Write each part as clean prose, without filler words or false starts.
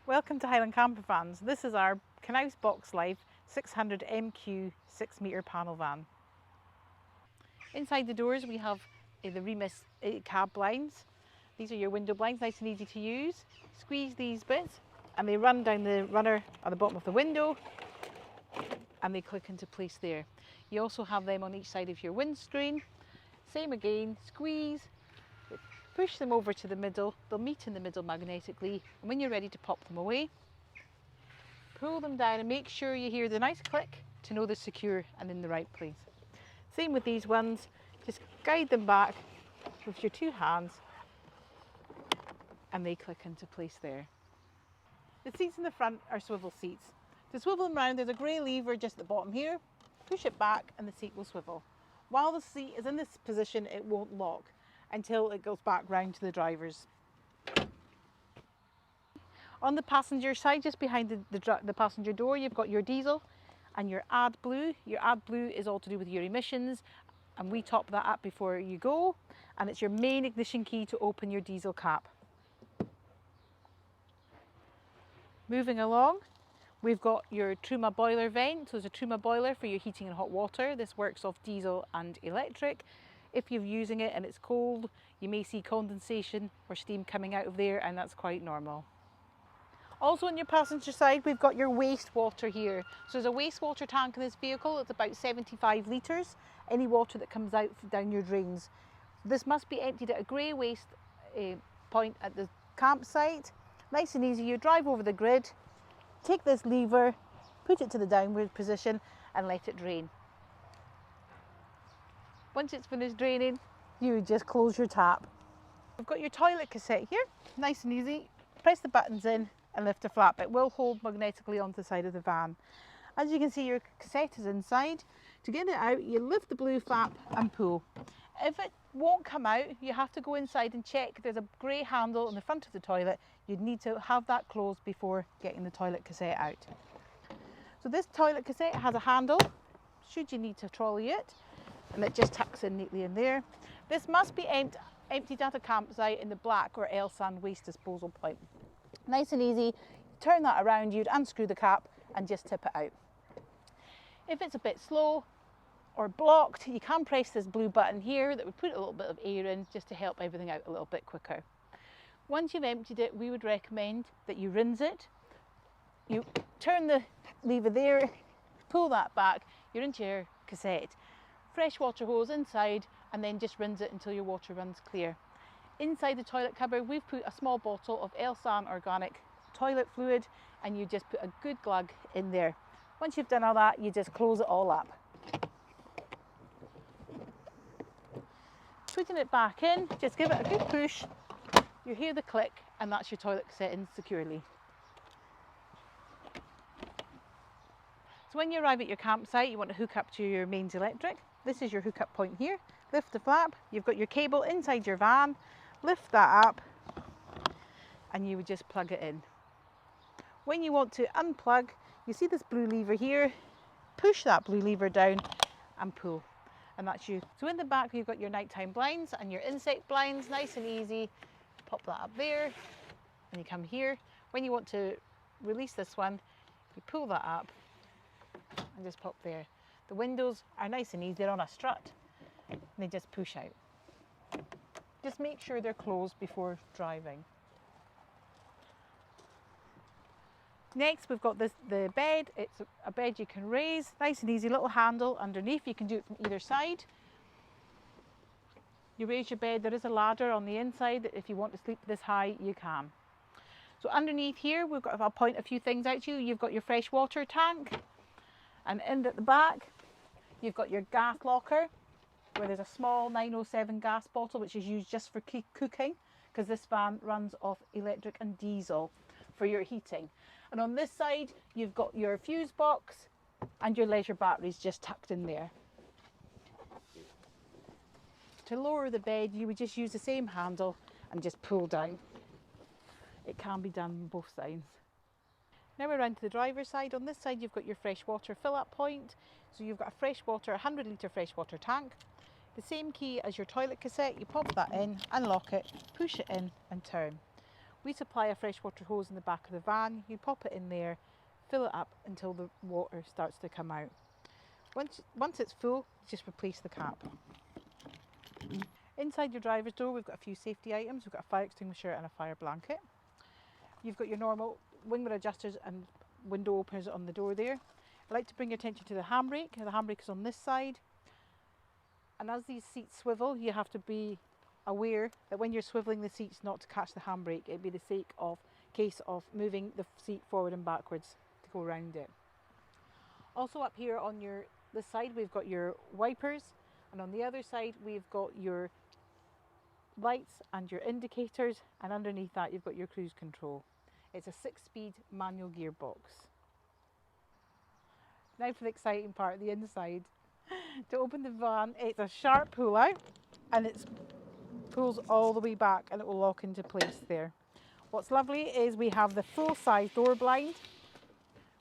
Welcome to Highland Campervans. This is our Knaus Boxlife 600 MQ 6-metre panel van. Inside the doors we have the Remus cab blinds. These are your window blinds, nice and easy to use. Squeeze these bits and they run down the runner at the bottom of the window and they click into place there. You also have them on each side of your windscreen. Same again, squeeze, push them over to the middle, they'll meet in the middle magnetically, and when you're ready to pop them away, pull them down and make sure you hear the nice click to know they're secure and in the right place. Same with these ones, just guide them back with your two hands and they click into place there. The seats in the front are swivel seats. To swivel them around, there's a grey lever just at the bottom here, push it back and the seat will swivel. While the seat is in this position, it won't lock until it goes back round to the driver's. On the passenger side, just behind the passenger door, you've got your diesel and your AdBlue. Your AdBlue is all to do with your emissions, and we top that up before you go, and it's your main ignition key to open your diesel cap. Moving along, we've got your Truma boiler vent. So there's a Truma boiler for your heating and hot water. This works off diesel and electric. If you're using it and it's cold, you may see condensation or steam coming out of there, and that's quite normal. Also on your passenger side, we've got your wastewater here. So there's a wastewater tank in this vehicle. It's about 75 litres, any water that comes out down your drains. This must be emptied at a grey waste point at the campsite. Nice and easy, you drive over the grid, take this lever, put it to the downward position and let it drain. Once it's finished draining, you just close your tap. We've got your toilet cassette here, nice and easy. Press the buttons in and lift the flap. It will hold magnetically onto the side of the van. As you can see, your cassette is inside. To get it out, you lift the blue flap and pull. If it won't come out, you have to go inside and check. There's a grey handle on the front of the toilet. You'd need to have that closed before getting the toilet cassette out. So this toilet cassette has a handle, should you need to trolley it, and it just tucks in neatly in there. This must be emptied at a campsite in the black or Elsan waste disposal point. Nice and easy, turn that around, you'd unscrew the cap and just tip it out. If it's a bit slow or blocked, you can press this blue button here that would put a little bit of air in just to help everything out a little bit quicker. Once you've emptied it, we would recommend that you rinse it. You turn the lever there, pull that back, you're into your cassette. Fresh water hose inside and then just rinse it until your water runs clear. Inside the toilet cupboard we've put a small bottle of Elsan organic toilet fluid and you just put a good glug in there. Once you've done all that, you just close it all up. Putting it back in, just give it a good push, you hear the click and that's your toilet cassette in securely. So when you arrive at your campsite, you want to hook up to your mains electric. This is your hookup point here. Lift the flap, you've got your cable inside your van, lift that up and you would just plug it in. When you want to unplug, you see this blue lever here, push that blue lever down and pull, and that's you. So in the back you've got your nighttime blinds and your insect blinds, nice and easy. Pop that up there and you come here. When you want to release this one, you pull that up and just pop there. The windows are nice and easy, they're on a strut and they just push out. Just make sure they're closed before driving. Next we've got the bed. It's a bed you can raise, nice and easy, little handle underneath, you can do it from either side. You raise your bed, there is a ladder on the inside that if you want to sleep this high you can. So underneath here I'll point a few things out to you. You've got your fresh water tank, and in at the back you've got your gas locker where there's a small 907 gas bottle which is used just for cooking because this van runs off electric and diesel for your heating. And on this side you've got your fuse box and your leisure batteries just tucked in there. To lower the bed you would just use the same handle and just pull down. It can be done on both sides. Now we're around to the driver's side. On this side you've got your fresh water fill-up point. So you've got a fresh water, 100 litre fresh water tank. The same key as your toilet cassette, you pop that in, unlock it, push it in and turn. We supply a freshwater hose in the back of the van. You pop it in there, fill it up until the water starts to come out. Once it's full, just replace the cap. Inside your driver's door, we've got a few safety items. We've got a fire extinguisher and a fire blanket. You've got your normal wing mirror adjusters and window openers on the door there. I'd like to bring your attention to the handbrake. The handbrake is on this side. And as these seats swivel, you have to be aware that when you're swiveling the seats not to catch the handbrake. It'd be the case of moving the seat forward and backwards to go around it. Also up here on this side, we've got your wipers, and on the other side we've got your lights and your indicators, and underneath that you've got your cruise control. It's a 6-speed manual gearbox. Now for the exciting part, the inside. To open the van, it's a sharp pull out, and it pulls all the way back and it will lock into place there. What's lovely is we have the full size door blind,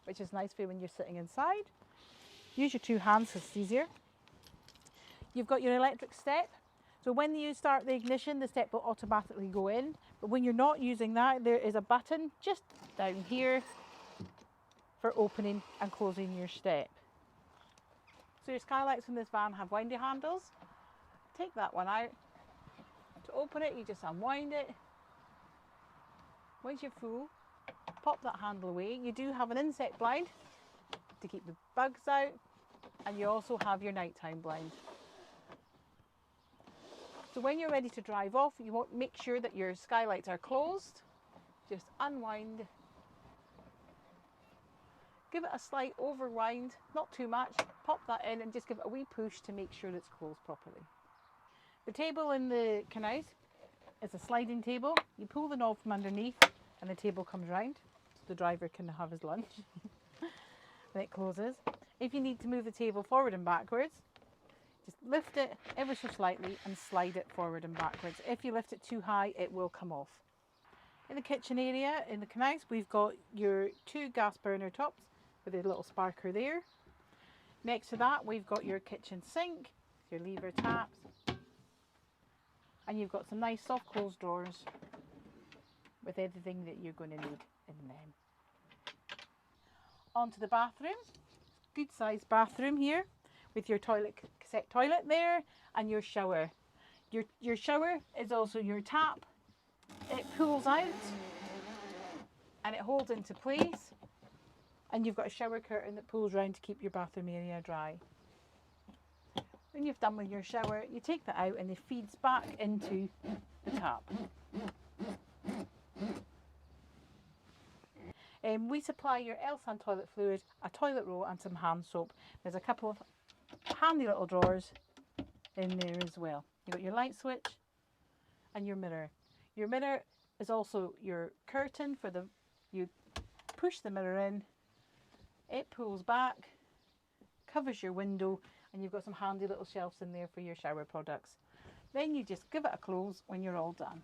which is nice for when you're sitting inside. Use your 2 hands so it's easier. You've got your electric step. So when you start the ignition, the step will automatically go in. But when you're not using that, there is a button just down here for opening and closing your step. So your skylights in this van have windy handles. Take that one out. To open it, you just unwind it. Once you're full, pop that handle away. You do have an insect blind to keep the bugs out, and you also have your nighttime blind. So when you're ready to drive off, you want to make sure that your skylights are closed. Just unwind. Give it a slight overwind, not too much. Pop that in and just give it a wee push to make sure it's closed properly. The table in the Knaus is a sliding table. You pull the knob from underneath and the table comes round so the driver can have his lunch. And it closes. If you need to move the table forward and backwards, just lift it ever so slightly and slide it forward and backwards. If you lift it too high, it will come off. In the kitchen area in the Knaus, we've got your 2 gas burner tops with a little sparker there. Next to that, we've got your kitchen sink, your lever taps, and you've got some nice soft close drawers with everything that you're going to need in them. Onto the bathroom. Good sized bathroom here with your cassette toilet there and your shower. Your shower is also your tap. It pulls out and it holds into place, and you've got a shower curtain that pulls around to keep your bathroom area dry. When you've done with your shower, you take that out and it feeds back into the tap. We supply your Elsan toilet fluid, a toilet roll and some hand soap. There's a couple of handy little drawers in there as well. You've got your light switch and your mirror. Your mirror is also your curtain you push the mirror in, it pulls back, covers your window, and you've got some handy little shelves in there for your shower products. Then you just give it a close when you're all done.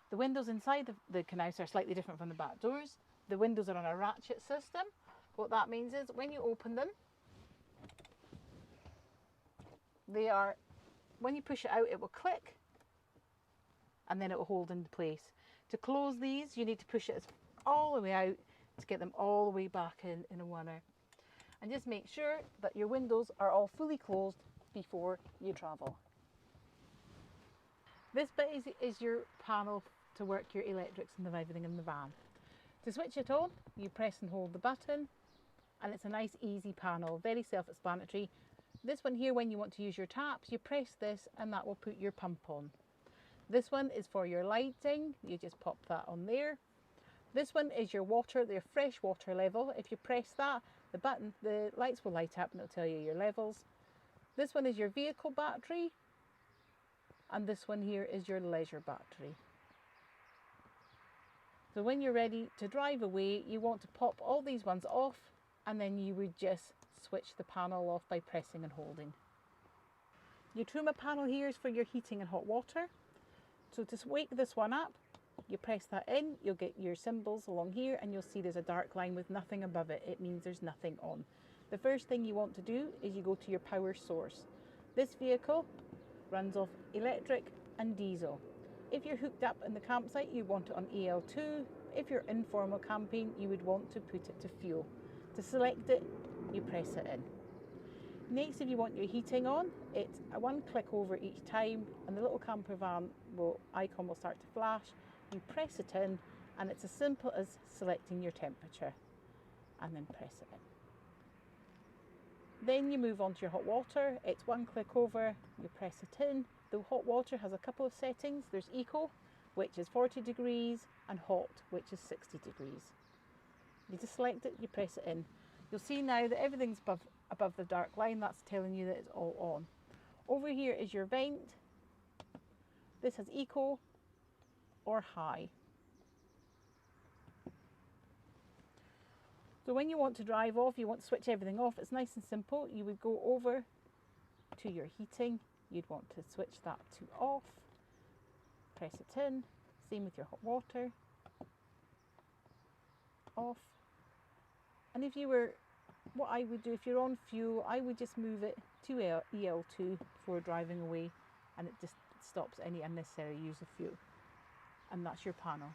The windows inside the Knaus are slightly different from the back doors. The windows are on a ratchet system. What that means is when you open them, when you push it out, it will click and then it will hold into place. To close these, you need to push it all the way out to get them all the way back in a winner. And just make sure that your windows are all fully closed before you travel. This bit is your panel to work your electrics and everything in the van. To switch it on, you press and hold the button, and it's a nice easy panel, very self-explanatory. This one here, when you want to use your taps, you press this and that will put your pump on. This one is for your lighting, you just pop that on there. This one is your water, your fresh water level. If you press that, the button, the lights will light up and it'll tell you your levels. This one is your vehicle battery, and this one here is your leisure battery. So when you're ready to drive away, you want to pop all these ones off, and then you would just switch the panel off by pressing and holding. Your Truma panel here is for your heating and hot water. So to wake this one up, you press that in, you'll get your symbols along here, and you'll see there's a dark line with nothing above it. It means there's nothing on. The first thing you want to do is you go to your power source. This vehicle runs off electric and diesel. If you're hooked up in the campsite, you want it on EL2. If you're informal camping, you would want to put it to fuel. To select it, you press it in. Next, if you want your heating on, it's a one click over each time and the little camper van icon will start to flash. You press it in and it's as simple as selecting your temperature and then press it in. Then you move on to your hot water. It's one click over, you press it in. The hot water has a couple of settings. There's eco, which is 40 degrees, and hot, which is 60 degrees. You just select it, you press it in. You'll see now that everything's above the dark line. That's telling you that it's all on. Over here is your vent. This has eco or high. So when you want to drive off, you want to switch everything off, it's nice and simple. You would go over to your heating. You'd want to switch that to off. Press it in. Same with your hot water. Off. And if you were, what I would do, if you're on fuel, I would just move it to EL2 before driving away, and it just stops any unnecessary use of fuel. And that's your panel.